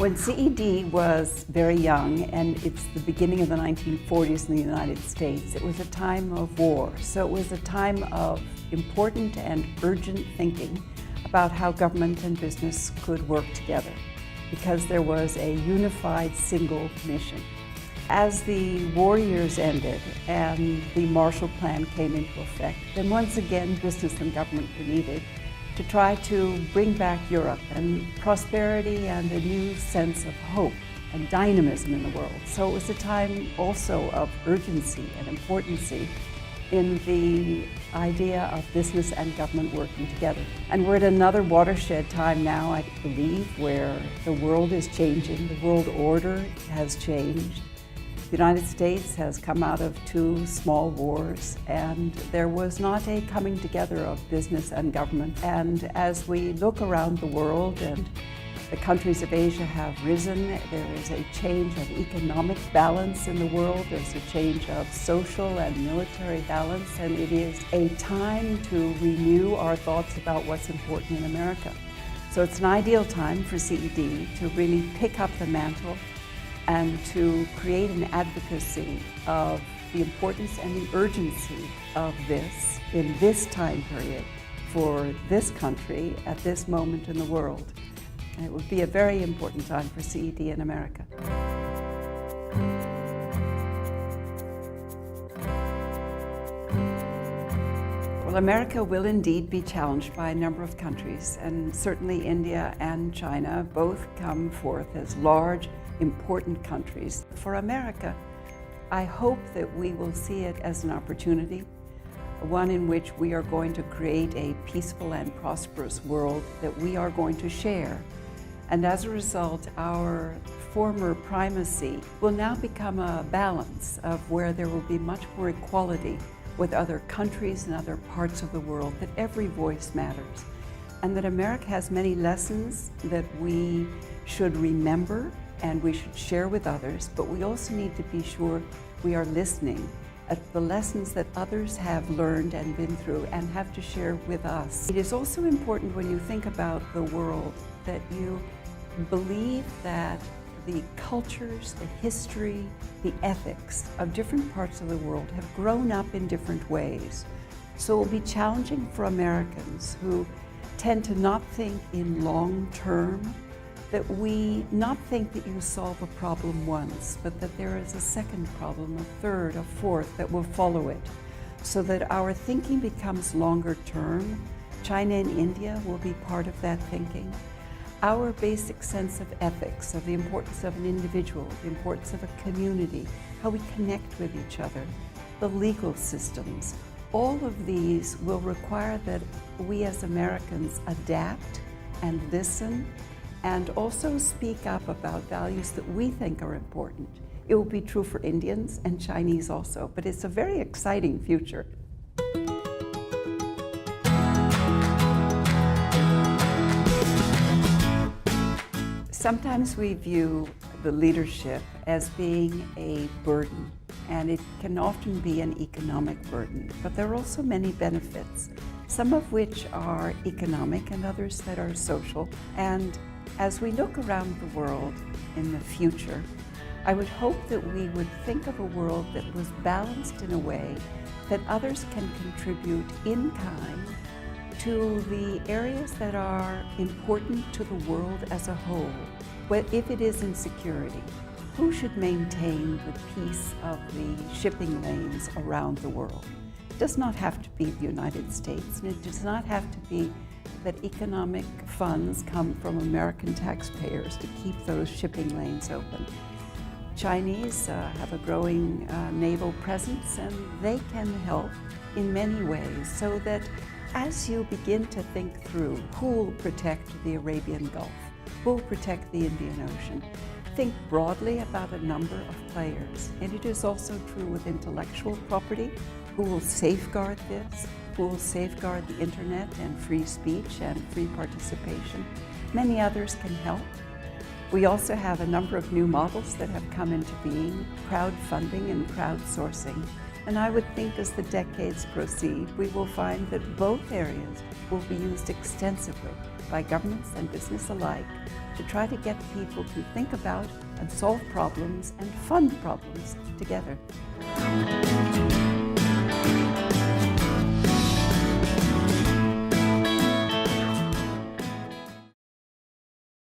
When CED was very young, and it's the beginning of the 1940s in the United States, it was a time of war. So it was a time of important and urgent thinking about how government and business could work together, because there was a unified single mission. As the war years ended and the Marshall Plan came into effect, then once again business and government were needed to try to bring back Europe and prosperity and a new sense of hope and dynamism in the world. So it was a time also of urgency and importancy in the idea of business and government working together. And we're at another watershed time now, I believe, where the world is changing, the world order has changed. The United States has come out of two small wars, and there was not a coming together of business and government. And as we look around the world and the countries of Asia have risen, there is a change of economic balance in the world, there's a change of social and military balance, and it is a time to renew our thoughts about what's important in America. So it's an ideal time for CED to really pick up the mantle and to create an advocacy of the importance and the urgency of this in this time period for this country at this moment in the world. And it would be a very important time for CED in America. Well, America will indeed be challenged by a number of countries, and certainly India and China both come forth as large, important countries. For America, I hope that we will see it as an opportunity, one in which we are going to create a peaceful and prosperous world that we are going to share. And as a result, our former primacy will now become a balance of where there will be much more equality with other countries and other parts of the world, that every voice matters. And that America has many lessons that we should remember and we should share with others, but we also need to be sure we are listening at the lessons that others have learned and been through and have to share with us. It is also important when you think about the world that you believe that the cultures, the history, the ethics of different parts of the world have grown up in different ways. So it will be challenging for Americans who tend to not think in long term, that we not think that you solve a problem once, but that there is a second problem, a third, a fourth that will follow it, so that our thinking becomes longer term. China and India will be part of that thinking. Our basic sense of ethics, of the importance of an individual, the importance of a community, how we connect with each other, the legal systems, all of these will require that we as Americans adapt and listen and also speak up about values that we think are important. It will be true for Indians and Chinese also, but it's a very exciting future. Sometimes we view the leadership as being a burden, and it can often be an economic burden, but there are also many benefits, some of which are economic and others that are social. And as we look around the world in the future, I would hope that we would think of a world that was balanced in a way that others can contribute in kind to the areas that are important to the world as a whole. But if it is insecurity, who should maintain the peace of the shipping lanes around the world? It does not have to be the United States, and it does not have to be that economic funds come from American taxpayers to keep those shipping lanes open. Chinese have a growing naval presence, and they can help in many ways, so that as you begin to think through who will protect the Arabian Gulf, who will protect the Indian Ocean, think broadly about a number of players. And it is also true with intellectual property. Who will safeguard this? Who will safeguard the internet and free speech and free participation? Many others can help. We also have a number of new models that have come into being, crowdfunding and crowdsourcing. And I would think as the decades proceed, we will find that both areas will be used extensively by governments and business alike to try to get people to think about and solve problems and fund problems together.